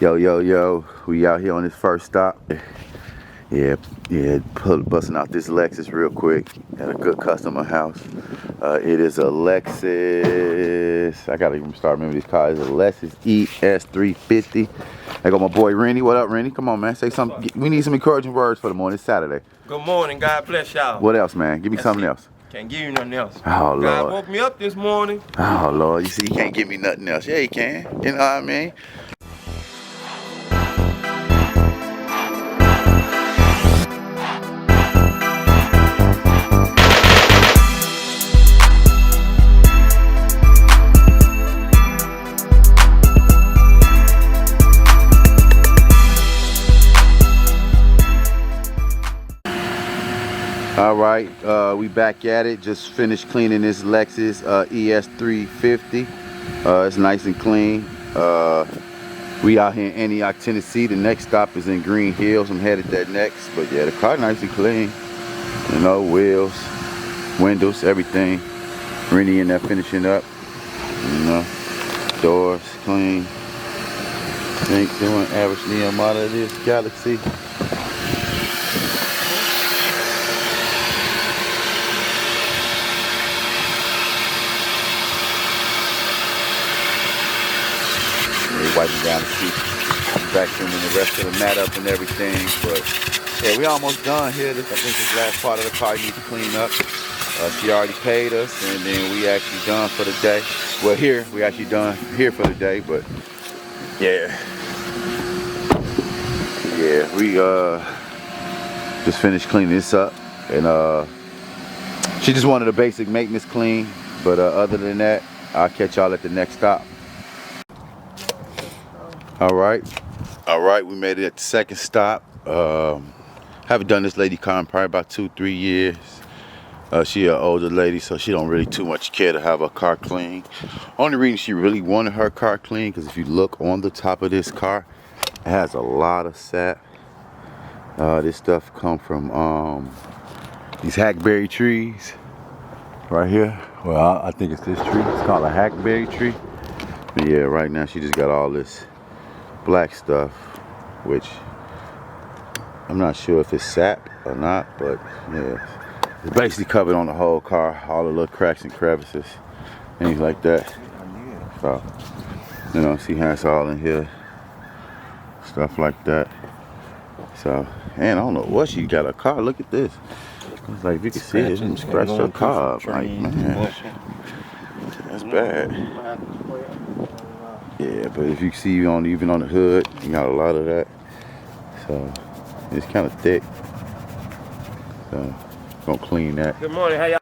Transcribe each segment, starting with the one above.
Yo, we out here on this first stop. Yeah, busting out this Lexus real quick at a good customer house. It is a Lexus, I gotta even start remembering these cars. It's a Lexus ES350. I got my boy Rennie. What up, Rennie? Come on, man, say something. We need some encouraging words for the morning. It's Saturday. Good morning, God bless y'all. What else, man? Give me something else. Can't give you nothing else. Oh, Lord. God woke me up this morning. Oh, Lord, you see, you can't give me nothing else. Yeah, you can. You know what I mean? All right, we back at it. Just finished cleaning this Lexus ES350. It's nice and clean. We out here in Antioch, Tennessee. The next stop is in Green Hills. I'm headed there next. But yeah, the car nice and clean. You know, wheels, windows, everything. Rennie in there finishing up. You know, doors clean. Think doing average Neo model of this Galaxy. Wiping down the seat, vacuuming the rest of the mat up and everything. But yeah, we almost done here. I think this last part of the car needs to clean up. She already paid us, and then we actually done for the day. Well, we actually done here for the day. But yeah, we just finished cleaning this up, and she just wanted a basic maintenance clean. But other than that, I'll catch y'all at the next stop. All right, we made it at the second stop. Haven't done this lady car in probably about 2-3 years. She an older lady, so she don't really too much care to have her car clean. Only reason she really wanted her car clean, because if you look on the top of this car, it has a lot of sap. This stuff come from these hackberry trees right here. Well, I think it's this tree. It's called a hackberry tree. But yeah, right now she just got all this black stuff, which I'm not sure if it's sap or not, but yeah, it's basically covered on the whole car, all the little cracks and crevices, things like that. So, you know, see how it's all in here, stuff like that. So, and I don't know what she got a car. Look at this. It's like, if you can see it, you scratch her car up. Like, man, that's bad. Yeah, but if you see even on the hood, you got a lot of that. So it's kind of thick. So gonna clean that. Good morning, how y'all?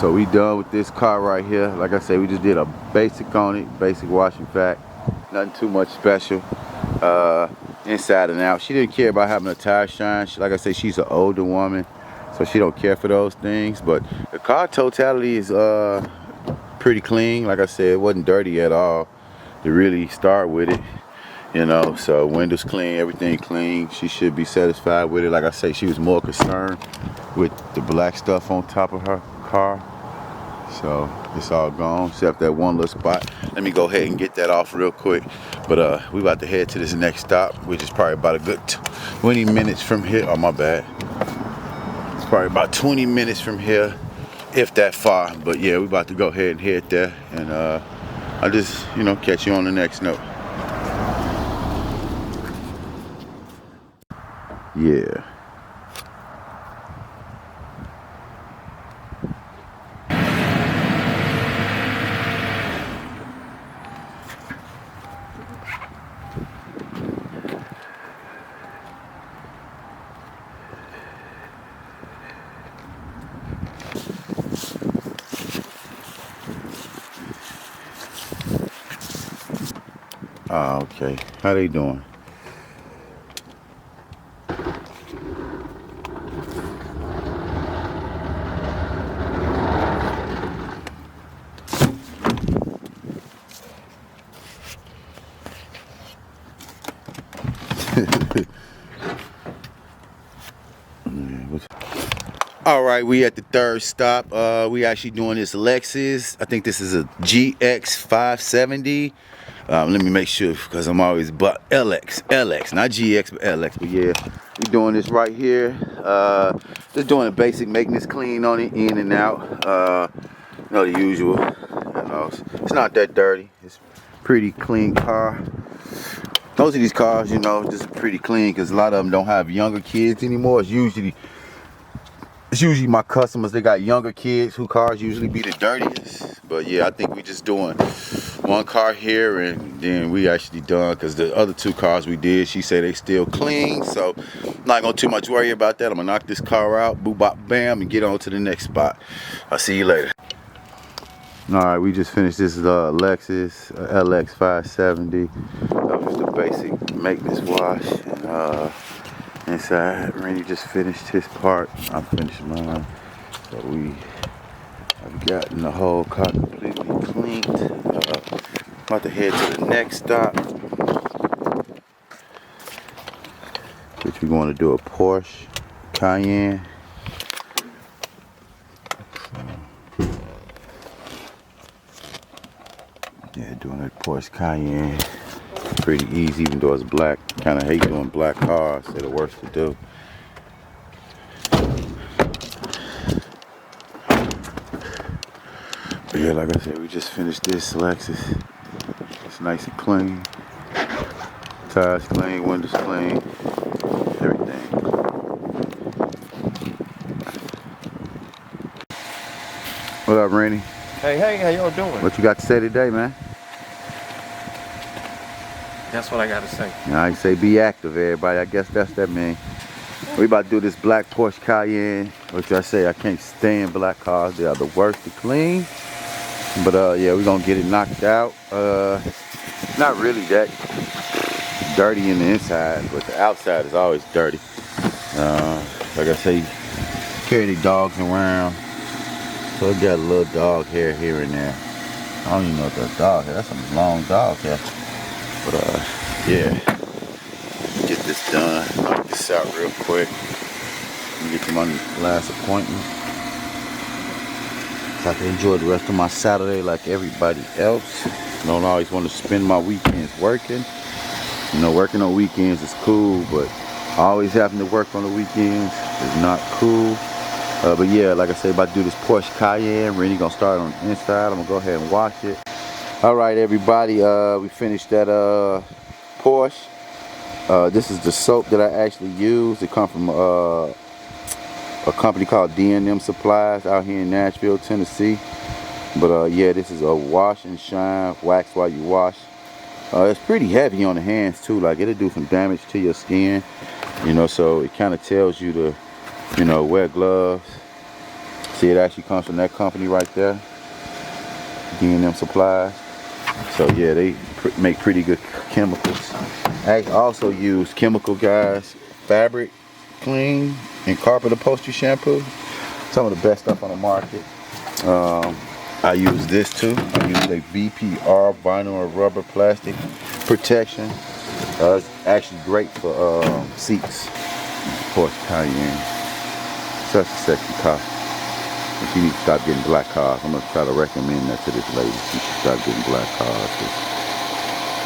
So we done with this car right here. Like I said, we just did a basic on it, basic wash and vac. Nothing too much special. Inside and out. She didn't care about having a tire shine. Like I said, she's an older woman, so she don't care for those things. But the car totality is pretty clean. Like I said, it wasn't dirty at all to really start with it. You know, so windows clean, everything clean. She should be satisfied with it. Like I say, she was more concerned with the black stuff on top of her car. So it's all gone except that one little spot. Let me go ahead and get that off real quick. But we about to head to this next stop, which is probably about a good 20 minutes from here. Oh, my bad. It's probably about 20 minutes from here, if that far. But yeah, we about to go ahead and head there, and I'll just, you know, catch you on the next note. Yeah. Oh, okay. How they doing? All right, we at the third stop. We actually doing this LEXUS. I think this is a GX 570. Let me make sure because I'm always LX, not GX, but LX. But yeah, we doing this right here. Just doing a basic maintenance clean on it, in and out. You know, the usual. You know, it's not that dirty. It's a pretty clean car. Most of these cars, you know, just pretty clean because a lot of them don't have younger kids anymore. It's usually my customers, they got younger kids who cars usually be the dirtiest. But yeah, I think we just doing one car here and then we actually done because the other two cars we did, she said they still clean. So I'm not gonna too much worry about that. I'm gonna knock this car out, boop bop bam, and get on to the next spot. I'll see you later. All right, we just finished this LEXUS LX 570. That was the basic maintenance wash. And inside, Randy just finished his part. I finished mine. So I've gotten the whole car completely cleaned. About to head to the next stop, which we're going to do a Porsche Cayenne. Yeah, doing a Porsche Cayenne. Pretty easy, even though it's black. Kind of hate doing black cars. They're the worst to do. But yeah, like I said, we just finished this LEXUS. It's nice and clean. Tires clean, windows clean, everything. What up, Randy? Hey, how y'all doing? What you got to say today, man? That's what I gotta say. I say be active, everybody. I guess that's that, man. We about to do this black Porsche Cayenne, which I say I can't stand black cars. They are the worst to clean. But yeah, we're gonna get it knocked out. Not really that dirty in the inside, but the outside is always dirty. Like I say, carry the dogs around. So it got a little dog hair here and there. I don't even know if that's dog hair. That's some long dog hair. But yeah, get this done, knock this out real quick, and get to my last appointment. So I can enjoy the rest of my Saturday like everybody else. I don't always want to spend my weekends working. You know, working on weekends is cool, but always having to work on the weekends is not cool. But yeah, like I said, about to do this Porsche Cayenne. Really gonna start on the inside. I'm gonna go ahead and wash it. All right, everybody, we finished that Porsche. This is the soap that I actually use. It comes from a company called D&M Supplies out here in Nashville, Tennessee. But yeah, this is a wash and shine, wax while you wash. It's pretty heavy on the hands too. Like it'll do some damage to your skin, you know. So it kind of tells you to, you know, wear gloves. See, it actually comes from that company right there, D&M Supplies. So yeah, they make pretty good chemicals. I also use chemical guys, fabric clean, and carpet upholstery shampoo. Some of the best stuff on the market. I use this too. I use a BPR vinyl and rubber plastic protection. It's actually great for seats. Porsche Cayenne. Such a sexy car. She needs to stop getting black cars. I'm going to try to recommend that to this lady. She should stop getting black cars.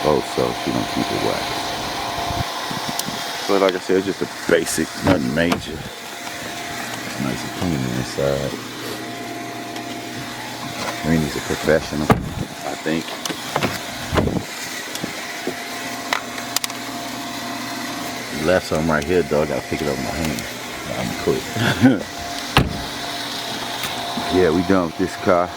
So she don't keep it waxed. But like I said, it's just a basic, nothing major. It's nice and clean inside. Randy's a professional, I think. Left something right here, though. I gotta pick it up with my hand. I'm quick. Yeah, we done with this car.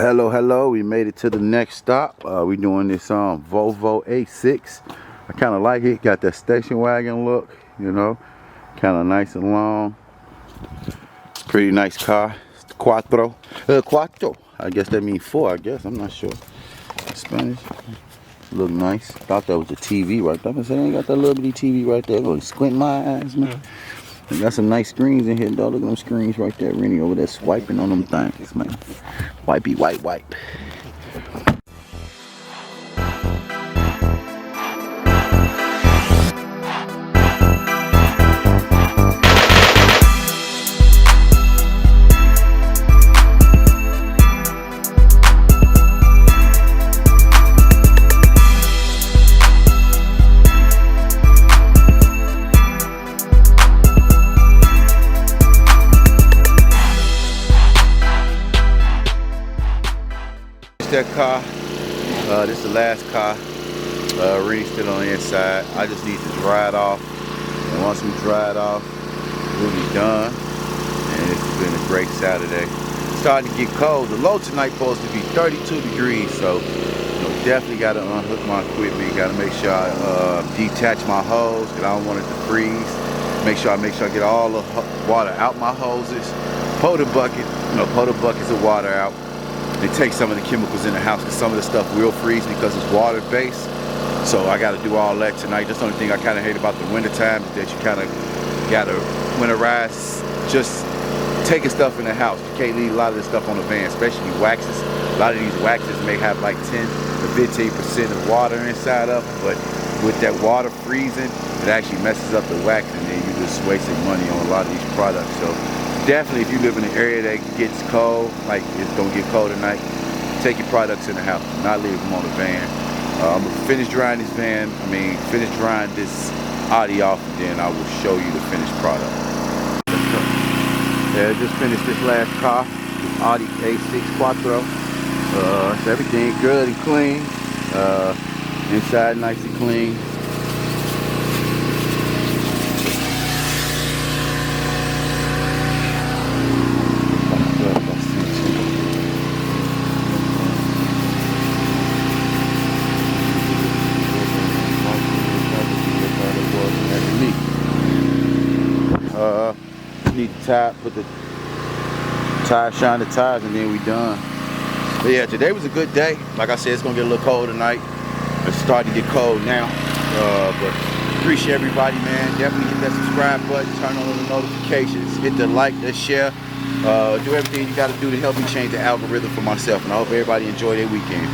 Hello, we made it to the next stop. We doing this Volvo A6. I kind of like it. Got that station wagon look, you know, kind of nice and long. Pretty nice car. It's the Quattro. Quattro. I guess that means four. I guess I'm not sure. Spanish. Look nice. Thought that was a TV right there. I said, I ain't got that little bitty TV right there. Gonna squint my eyes, man. They got some nice screens in here, dog. Look at them screens right there. Rennie over there swiping on them things, man. Wipey, wipe. That car, this is the last car. Rennie's still on the inside. I just need to dry it off, and once we dry it off, we'll be done. And it's been a great Saturday. It's starting to get cold. The low tonight supposed to be 32 degrees, so definitely got to unhook my equipment. Got to make sure I detach my hose, because I don't want it to freeze. Make sure I get all the water out my hoses. Pour the buckets of water out. They take some of the chemicals in the house, because some of the stuff will freeze because it's water based. So I got to do all that tonight. That's the only thing I kind of hate about the winter time, is that you kind of got to winterize just taking stuff in the house. You can't leave a lot of this stuff on the van, especially waxes. A lot of these waxes may have like 10 to 15% of water inside of them, but with that water freezing, it actually messes up the wax, and then you just wasting money on a lot of these products. So definitely, if you live in an area that gets cold, like it's gonna get cold tonight, take your products in the house. Do not leave them on the van. I'm gonna finish drying this finish drying this Audi off, and then I will show you the finished product. Let's go. Yeah, I just finished this last car, this Audi A6 Quattro. So everything good and clean. Inside nice and clean. Need the tire, put the tire, shine the tires, and then we done. But yeah, today was a good day. Like I said, it's gonna get a little cold tonight. It's starting to get cold now. But appreciate everybody, man. Definitely hit that subscribe button, turn on the notifications, hit the like, the share. Do everything you gotta do to help me change the algorithm for myself. And I hope everybody enjoy their weekend.